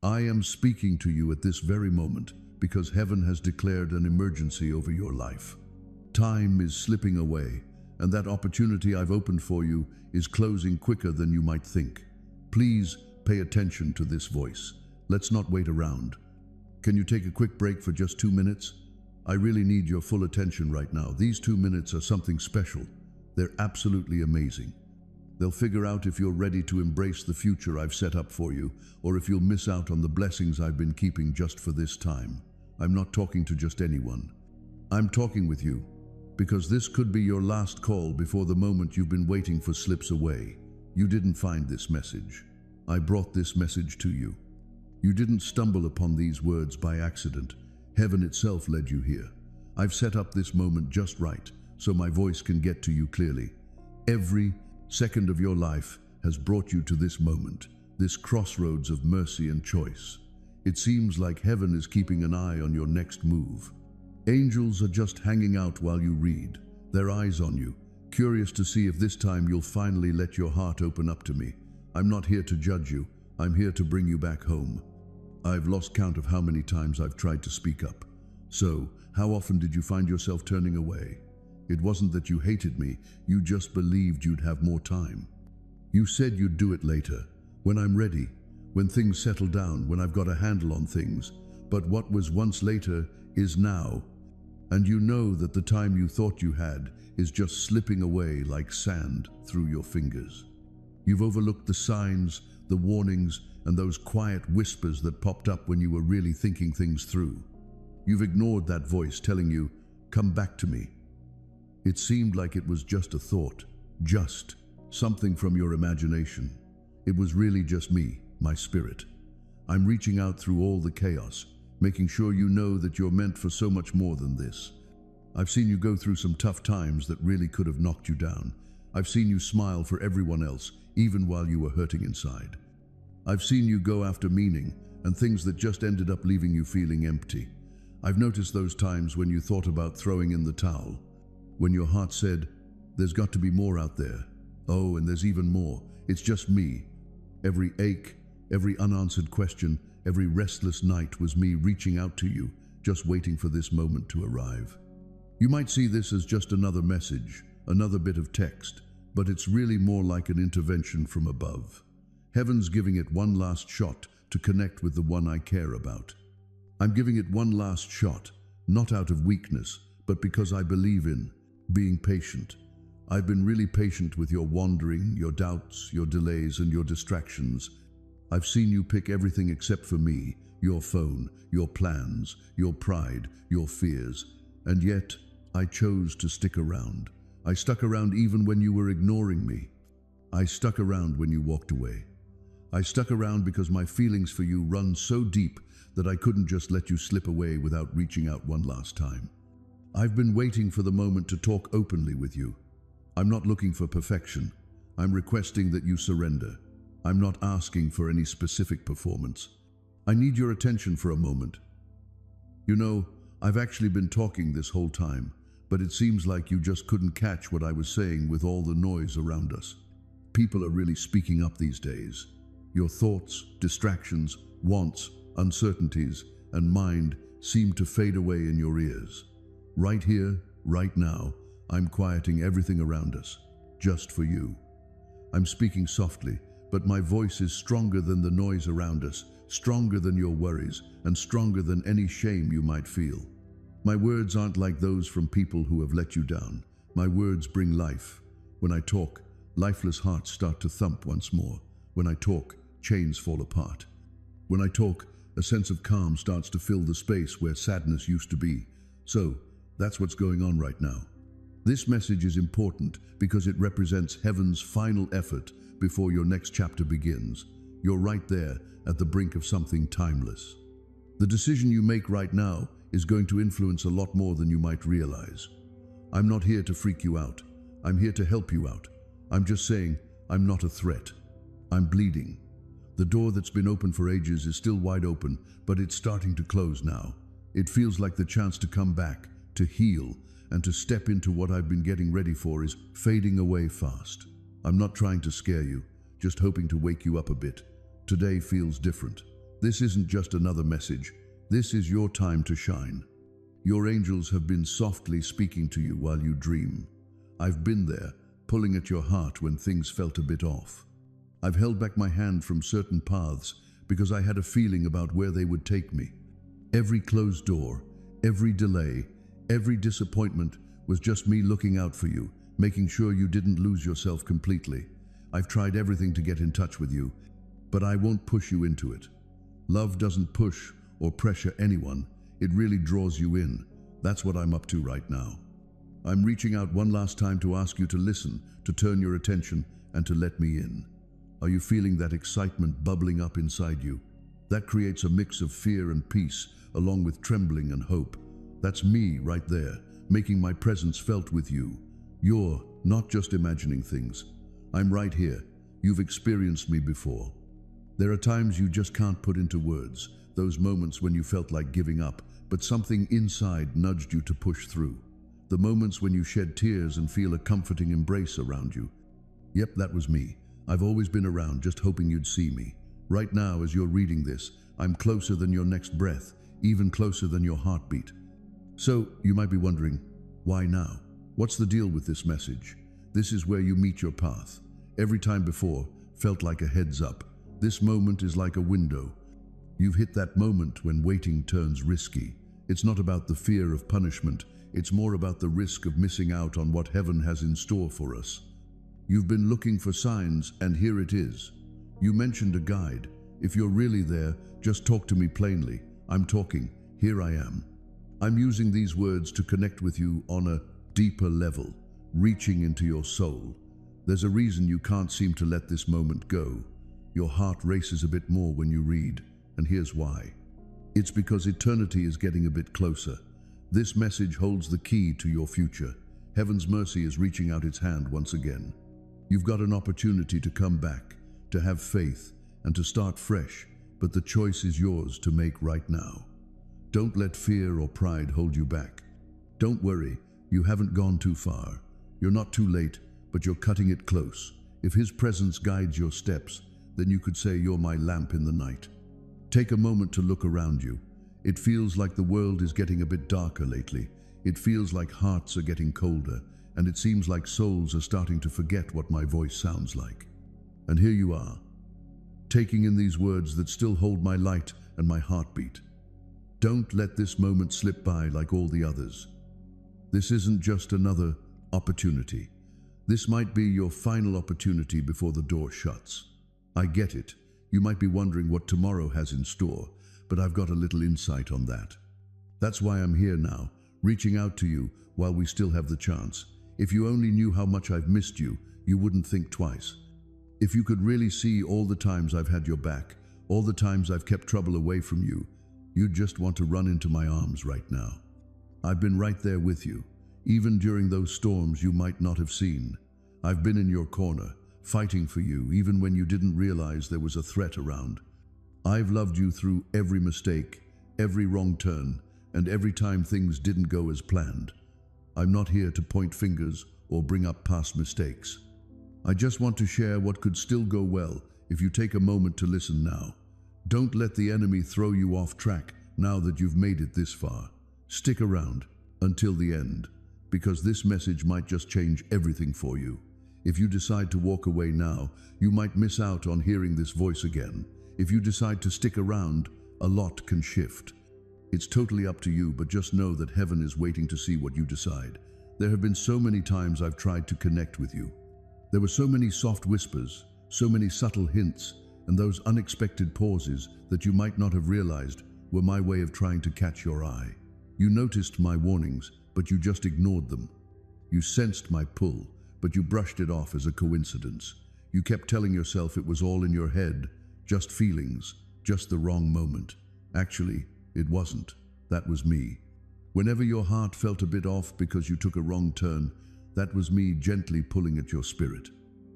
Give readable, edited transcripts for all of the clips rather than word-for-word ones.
I am speaking to you at this very moment because heaven has declared an emergency over your life. Time is slipping away, and that opportunity I've opened for you is closing quicker than you might think. Please pay attention to this voice. Let's not wait around. Can you take a quick break for just 2 minutes? I really need your full attention right now. These 2 minutes are something special. They're absolutely amazing. They'll figure out if you're ready to embrace the future I've set up for you, or if you'll miss out on the blessings I've been keeping just for this time. I'm not talking to just anyone. I'm talking with you, because this could be your last call before the moment you've been waiting for slips away. You didn't find this message. I brought this message to you. You didn't stumble upon these words by accident. Heaven itself led you here. I've set up this moment just right, so my voice can get to you clearly. Every second of your life has brought you to this moment, this crossroads of mercy and choice. It seems like heaven is keeping an eye on your next move. Angels are just hanging out while you read, their eyes on you, curious to see if this time you'll finally let your heart open up to me. I'm not here to judge you. I'm here to bring you back home. I've lost count of how many times I've tried to speak up. So, how often did you find yourself turning away? It wasn't that you hated me, you just believed you'd have more time. You said you'd do it later, when I'm ready, when things settle down, when I've got a handle on things. But what was once later is now. And you know that the time you thought you had is just slipping away like sand through your fingers. You've overlooked the signs, the warnings, and those quiet whispers that popped up when you were really thinking things through. You've ignored that voice telling you, "Come back to me." It seemed like it was just a thought, just something from your imagination. It was really just me, my spirit. I'm reaching out through all the chaos, making sure you know that you're meant for so much more than this. I've seen you go through some tough times that really could have knocked you down. I've seen you smile for everyone else, even while you were hurting inside. I've seen you go after meaning and things that just ended up leaving you feeling empty. I've noticed those times when you thought about throwing in the towel, when your heart said, "There's got to be more out there. Oh, and there's even more. It's just me." Every ache, every unanswered question, every restless night was me reaching out to you, just waiting for this moment to arrive. You might see this as just another message, another bit of text, but it's really more like an intervention from above. Heaven's giving it one last shot to connect with the one I care about. I'm giving it one last shot, not out of weakness, but because I believe in being patient. I've been really patient with your wandering, your doubts, your delays, and your distractions. I've seen you pick everything except for me, your phone, your plans, your pride, your fears, and yet I chose to stick around. I stuck around even when you were ignoring me. I stuck around when you walked away. I stuck around because my feelings for you run so deep that I couldn't just let you slip away without reaching out one last time. I've been waiting for the moment to talk openly with you. I'm not looking for perfection. I'm requesting that you surrender. I'm not asking for any specific performance. I need your attention for a moment. You know, I've actually been talking this whole time, but it seems like you just couldn't catch what I was saying with all the noise around us. People are really speaking up these days. Your thoughts, distractions, wants, uncertainties, and mind seem to fade away in your ears. Right here, right now, I'm quieting everything around us, just for you. I'm speaking softly, but my voice is stronger than the noise around us, stronger than your worries, and stronger than any shame you might feel. My words aren't like those from people who have let you down. My words bring life. When I talk, lifeless hearts start to thump once more. When I talk, chains fall apart. When I talk, a sense of calm starts to fill the space where sadness used to be. So, that's what's going on right now. This message is important because it represents heaven's final effort before your next chapter begins. You're right there at the brink of something timeless. The decision you make right now is going to influence a lot more than you might realize. I'm not here to freak you out. I'm here to help you out. I'm just saying, I'm not a threat. I'm bleeding. The door that's been open for ages is still wide open, but it's starting to close now. It feels like the chance to come back, to heal, and to step into what I've been getting ready for is fading away fast. I'm not trying to scare you, just hoping to wake you up a bit. Today feels different. This isn't just another message. This is your time to shine. Your angels have been softly speaking to you while you dream. I've been there, pulling at your heart when things felt a bit off. I've held back my hand from certain paths because I had a feeling about where they would take me. Every closed door, every delay, every disappointment was just me looking out for you, making sure you didn't lose yourself completely. I've tried everything to get in touch with you, but I won't push you into it. Love doesn't push or pressure anyone. It really draws you in. That's what I'm up to right now. I'm reaching out one last time to ask you to listen, to turn your attention, and to let me in. Are you feeling that excitement bubbling up inside you? That creates a mix of fear and peace, along with trembling and hope. That's me right there, making my presence felt with you. You're not just imagining things. I'm right here. You've experienced me before. There are times you just can't put into words, those moments when you felt like giving up, but something inside nudged you to push through. The moments when you shed tears and feel a comforting embrace around you. Yep, that was me. I've always been around, just hoping you'd see me. Right now, as you're reading this, I'm closer than your next breath, even closer than your heartbeat. So, you might be wondering, why now? What's the deal with this message? This is where you meet your path. Every time before felt like a heads up. This moment is like a window. You've hit that moment when waiting turns risky. It's not about the fear of punishment. It's more about the risk of missing out on what heaven has in store for us. You've been looking for signs, and here it is. You mentioned a guide. If you're really there, just talk to me plainly. I'm talking. Here I am. I'm using these words to connect with you on a deeper level, reaching into your soul. There's a reason you can't seem to let this moment go. Your heart races a bit more when you read, and here's why. It's because eternity is getting a bit closer. This message holds the key to your future. Heaven's mercy is reaching out its hand once again. You've got an opportunity to come back, to have faith, and to start fresh, but the choice is yours to make right now. Don't let fear or pride hold you back. Don't worry, you haven't gone too far. You're not too late, but you're cutting it close. If His presence guides your steps, then you could say you're my lamp in the night. Take a moment to look around you. It feels like the world is getting a bit darker lately. It feels like hearts are getting colder, and it seems like souls are starting to forget what my voice sounds like. And here you are, taking in these words that still hold my light and my heartbeat. Don't let this moment slip by like all the others. This isn't just another opportunity. This might be your final opportunity before the door shuts. I get it. You might be wondering what tomorrow has in store, but I've got a little insight on that. That's why I'm here now, reaching out to you while we still have the chance. If you only knew how much I've missed you, you wouldn't think twice. If you could really see all the times I've had your back, all the times I've kept trouble away from you, you'd just want to run into my arms right now. I've been right there with you, even during those storms you might not have seen. I've been in your corner, fighting for you, even when you didn't realize there was a threat around. I've loved you through every mistake, every wrong turn, and every time things didn't go as planned. I'm not here to point fingers or bring up past mistakes. I just want to share what could still go well if you take a moment to listen now. Don't let the enemy throw you off track now that you've made it this far. Stick around until the end, because this message might just change everything for you. If you decide to walk away now, you might miss out on hearing this voice again. If you decide to stick around, a lot can shift. It's totally up to you, but just know that heaven is waiting to see what you decide. There have been so many times I've tried to connect with you. There were so many soft whispers, so many subtle hints, and those unexpected pauses that you might not have realized were my way of trying to catch your eye. You noticed my warnings, but you just ignored them. You sensed my pull, but you brushed it off as a coincidence. You kept telling yourself it was all in your head, just feelings, just the wrong moment. Actually, it wasn't. That was me. Whenever your heart felt a bit off because you took a wrong turn, that was me gently pulling at your spirit.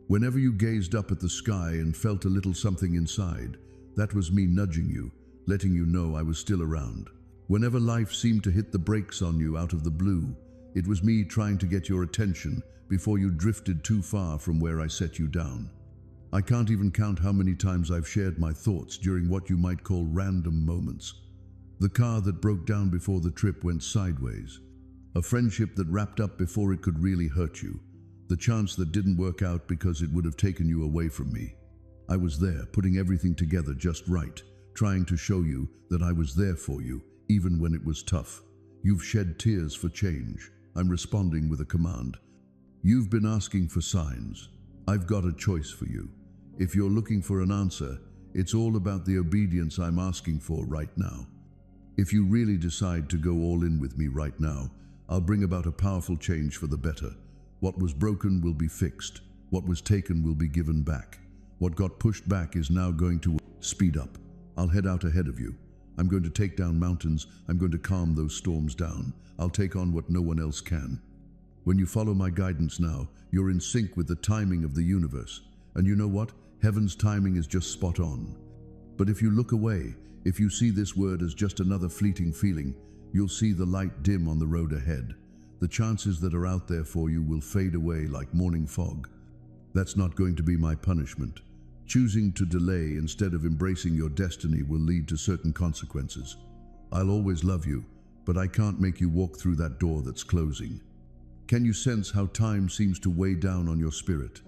Whenever you gazed up at the sky and felt a little something inside, that was me nudging you, letting you know I was still around. Whenever life seemed to hit the brakes on you out of the blue, it was me trying to get your attention before you drifted too far from where I set you down. I can't even count how many times I've shared my thoughts during what you might call random moments. The car that broke down before the trip went sideways. A friendship that wrapped up before it could really hurt you. The chance that didn't work out because it would have taken you away from me. I was there, putting everything together just right, trying to show you that I was there for you, even when it was tough. You've shed tears for change. I'm responding with a command. You've been asking for signs. I've got a choice for you. If you're looking for an answer, it's all about the obedience I'm asking for right now. If you really decide to go all in with me right now, I'll bring about a powerful change for the better. What was broken will be fixed. What was taken will be given back. What got pushed back is now going to speed up. I'll head out ahead of you. I'm going to take down mountains. I'm going to calm those storms down. I'll take on what no one else can. When you follow my guidance now, you're in sync with the timing of the universe. And you know what? Heaven's timing is just spot on. But if you look away, if you see this word as just another fleeting feeling, you'll see the light dim on the road ahead. The chances that are out there for you will fade away like morning fog. That's not going to be my punishment. Choosing to delay instead of embracing your destiny will lead to certain consequences. I'll always love you, but I can't make you walk through that door that's closing. Can you sense how time seems to weigh down on your spirit?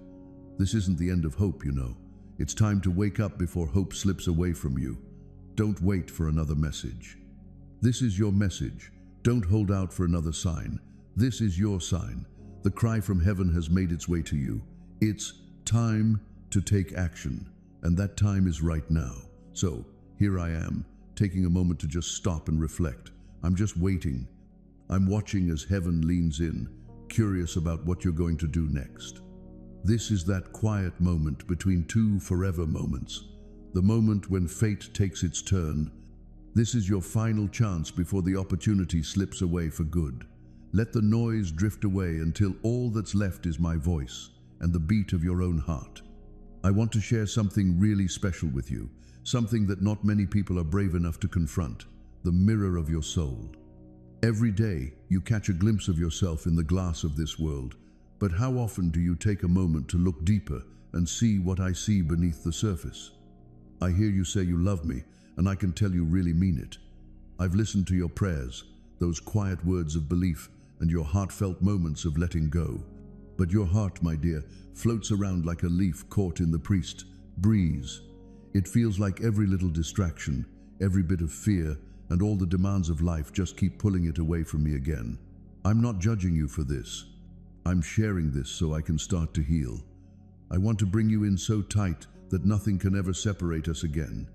This isn't the end of hope, you know. It's time to wake up before hope slips away from you. Don't wait for another message. This is your message. Don't hold out for another sign. This is your sign. The cry from heaven has made its way to you. It's time to take action, and that time is right now. So, here I am, taking a moment to just stop and reflect. I'm just waiting. I'm watching as heaven leans in, curious about what you're going to do next. This is that quiet moment between two forever moments, the moment when fate takes its turn. This is your final chance before the opportunity slips away for good. Let the noise drift away until all that's left is my voice and the beat of your own heart. I want to share something really special with you, something that not many people are brave enough to confront, the mirror of your soul. Every day, you catch a glimpse of yourself in the glass of this world, but how often do you take a moment to look deeper and see what I see beneath the surface? I hear you say you love me, and I can tell you really mean it. I've listened to your prayers, those quiet words of belief, and your heartfelt moments of letting go. But your heart, my dear, floats around like a leaf caught in the breeze. It feels like every little distraction, every bit of fear, and all the demands of life just keep pulling it away from me again. I'm not judging you for this. I'm sharing this so I can start to heal. I want to bring you in so tight that nothing can ever separate us again.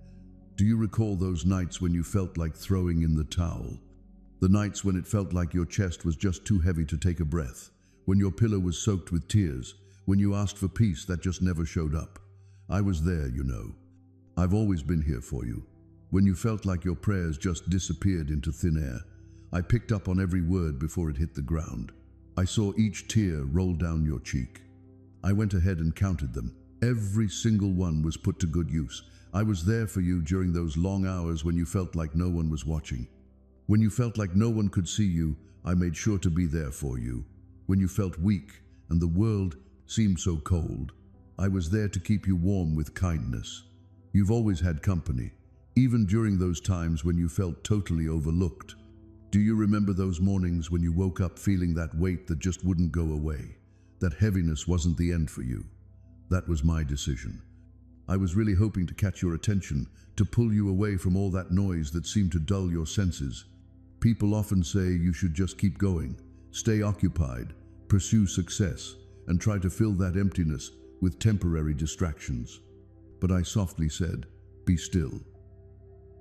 Do you recall those nights when you felt like throwing in the towel? The nights when it felt like your chest was just too heavy to take a breath, when your pillow was soaked with tears, when you asked for peace that just never showed up. I was there, you know. I've always been here for you. When you felt like your prayers just disappeared into thin air, I picked up on every word before it hit the ground. I saw each tear roll down your cheek. I went ahead and counted them. Every single one was put to good use. I was there for you during those long hours when you felt like no one was watching. When you felt like no one could see you, I made sure to be there for you. When you felt weak and the world seemed so cold, I was there to keep you warm with kindness. You've always had company, even during those times when you felt totally overlooked. Do you remember those mornings when you woke up feeling that weight that just wouldn't go away? That heaviness wasn't the end for you. That was my decision. I was really hoping to catch your attention, to pull you away from all that noise that seemed to dull your senses. People often say you should just keep going, stay occupied, pursue success, and try to fill that emptiness with temporary distractions. But I softly said, be still.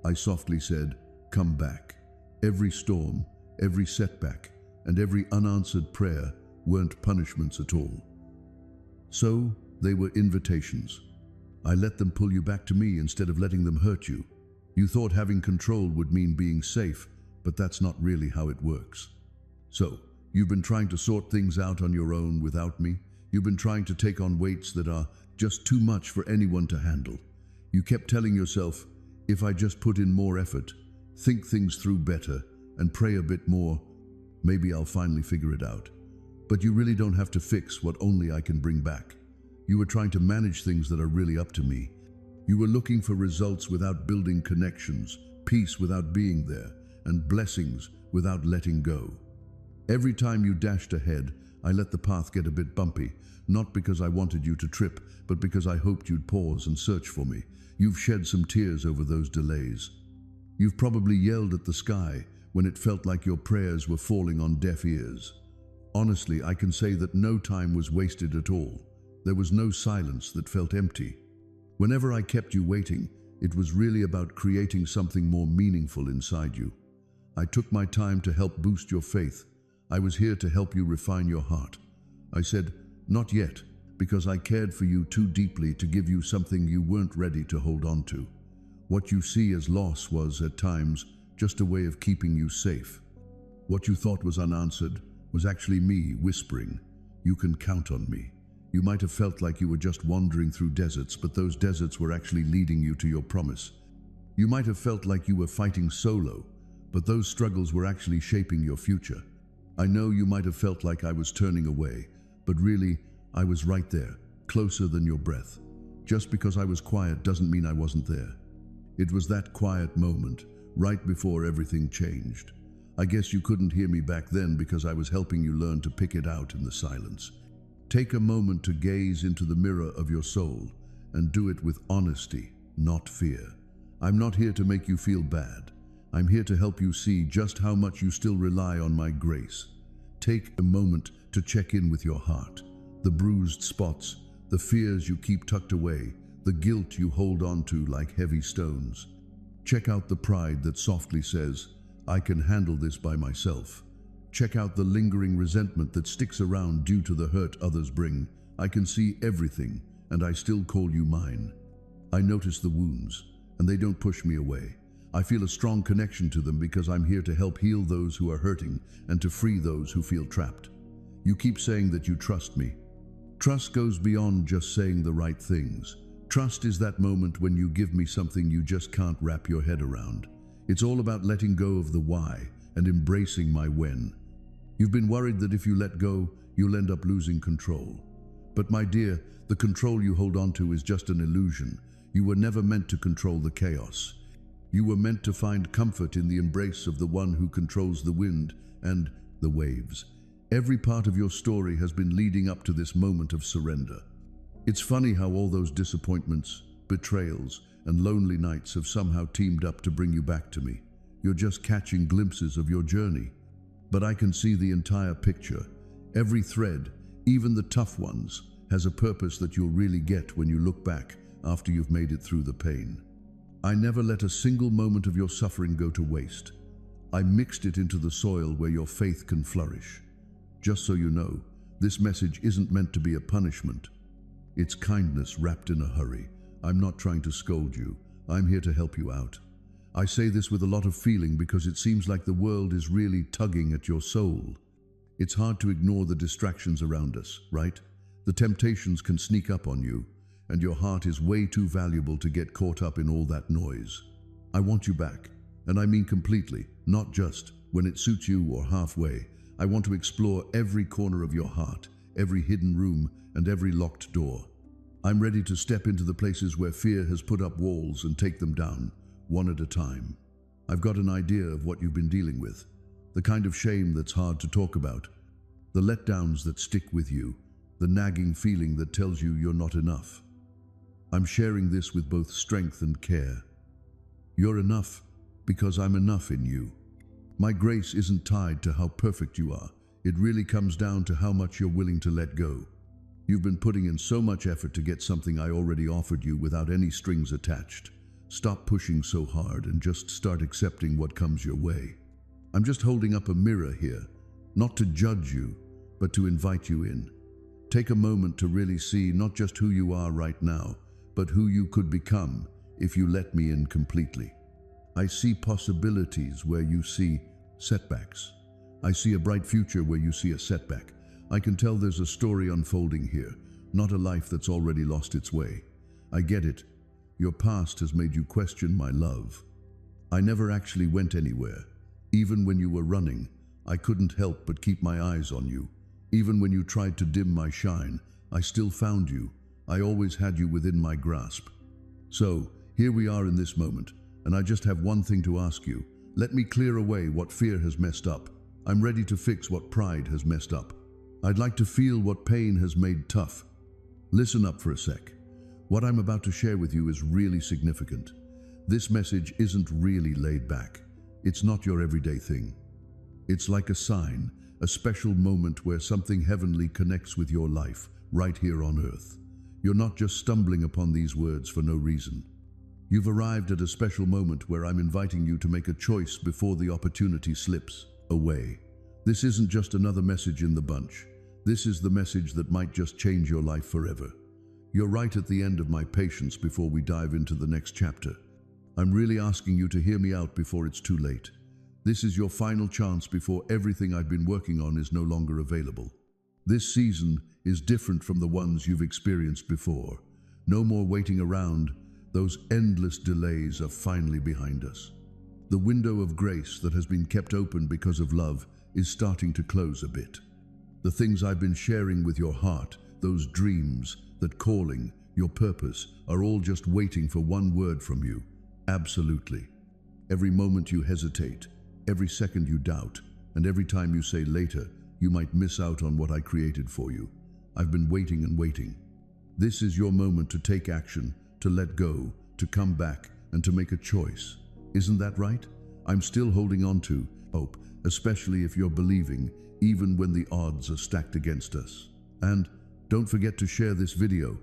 I softly said, come back. Every storm, every setback, and every unanswered prayer weren't punishments at all. So, they were invitations. I let them pull you back to me instead of letting them hurt you. You thought having control would mean being safe, but that's not really how it works. So, you've been trying to sort things out on your own without me. You've been trying to take on weights that are just too much for anyone to handle. You kept telling yourself, if I just put in more effort, think things through better, and pray a bit more, maybe I'll finally figure it out. But you really don't have to fix what only I can bring back. You were trying to manage things that are really up to me. You were looking for results without building connections, peace without being there, and blessings without letting go. Every time you dashed ahead, I let the path get a bit bumpy, not because I wanted you to trip, but because I hoped you'd pause and search for me. You've shed some tears over those delays. You've probably yelled at the sky when it felt like your prayers were falling on deaf ears. Honestly, I can say that no time was wasted at all. There was no silence that felt empty. Whenever I kept you waiting, it was really about creating something more meaningful inside you. I took my time to help boost your faith. I was here to help you refine your heart. I said, not yet, because I cared for you too deeply to give you something you weren't ready to hold on to. What you see as loss was, at times, just a way of keeping you safe. What you thought was unanswered was actually me whispering, "You can count on me." You might have felt like you were just wandering through deserts, but those deserts were actually leading you to your promise. You might have felt like you were fighting solo, but those struggles were actually shaping your future. I know you might have felt like I was turning away, but really, I was right there, closer than your breath. Just because I was quiet doesn't mean I wasn't there. It was that quiet moment, right before everything changed. I guess you couldn't hear me back then because I was helping you learn to pick it out in the silence. Take a moment to gaze into the mirror of your soul and do it with honesty, not fear. I'm not here to make you feel bad. I'm here to help you see just how much you still rely on my grace. Take a moment to check in with your heart. The bruised spots, the fears you keep tucked away, the guilt you hold on to like heavy stones. Check out the pride that softly says, "I can handle this by myself." Check out the lingering resentment that sticks around due to the hurt others bring. "I can see everything, and I still call you mine." I notice the wounds, and they don't push me away. I feel a strong connection to them because I'm here to help heal those who are hurting and to free those who feel trapped. You keep saying that you trust me. Trust goes beyond just saying the right things. Trust is that moment when you give me something you just can't wrap your head around. It's all about letting go of the why and embracing my when. You've been worried that if you let go, you'll end up losing control. But my dear, the control you hold on to is just an illusion. You were never meant to control the chaos. You were meant to find comfort in the embrace of the one who controls the wind and the waves. Every part of your story has been leading up to this moment of surrender. It's funny how all those disappointments, betrayals, and lonely nights have somehow teamed up to bring you back to me. You're just catching glimpses of your journey. But I can see the entire picture. Every thread, even the tough ones, has a purpose that you'll really get when you look back after you've made it through the pain. I never let a single moment of your suffering go to waste. I mixed it into the soil where your faith can flourish. Just so you know, this message isn't meant to be a punishment. It's kindness wrapped in a hurry. I'm not trying to scold you. I'm here to help you out. I say this with a lot of feeling because it seems like the world is really tugging at your soul. It's hard to ignore the distractions around us, right? The temptations can sneak up on you, and your heart is way too valuable to get caught up in all that noise. I want you back, and I mean completely, not just when it suits you or halfway. I want to explore every corner of your heart, every hidden room, and every locked door. I'm ready to step into the places where fear has put up walls and take them down, one at a time. I've got an idea of what you've been dealing with, the kind of shame that's hard to talk about, the letdowns that stick with you, the nagging feeling that tells you you're not enough. I'm sharing this with both strength and care. You're enough because I'm enough in you. My grace isn't tied to how perfect you are. It really comes down to how much you're willing to let go. You've been putting in so much effort to get something I already offered you without any strings attached. Stop pushing so hard and just start accepting what comes your way. I'm just holding up a mirror here, not to judge you, but to invite you in. Take a moment to really see not just who you are right now, but who you could become if you let me in completely. I see possibilities where you see setbacks. I see a bright future where you see a setback. I can tell there's a story unfolding here, not a life that's already lost its way. I get it. Your past has made you question my love. I never actually went anywhere. Even when you were running, I couldn't help but keep my eyes on you. Even when you tried to dim my shine, I still found you. I always had you within my grasp. So, here we are in this moment, and I just have one thing to ask you. Let me clear away what fear has messed up. I'm ready to fix what pride has messed up. I'd like to feel what pain has made tough. Listen up for a sec. What I'm about to share with you is really significant. This message isn't really laid back. It's not your everyday thing. It's like a sign, a special moment where something heavenly connects with your life, right here on earth. You're not just stumbling upon these words for no reason. You've arrived at a special moment where I'm inviting you to make a choice before the opportunity slips away. This isn't just another message in the bunch. This is the message that might just change your life forever. You're right at the end of my patience before we dive into the next chapter. I'm really asking you to hear me out before it's too late. This is your final chance before everything I've been working on is no longer available. This season is different from the ones you've experienced before. No more waiting around. Those endless delays are finally behind us. The window of grace that has been kept open because of love is starting to close a bit. The things I've been sharing with your heart, those dreams, that calling, your purpose, are all just waiting for one word from you. Absolutely. Every moment you hesitate, every second you doubt, and every time you say later, you might miss out on what I created for you. I've been waiting and waiting. This is your moment to take action, to let go, to come back, and to make a choice. Isn't that right? I'm still holding on to hope, especially if you're believing, even when the odds are stacked against us. And don't forget to share this video.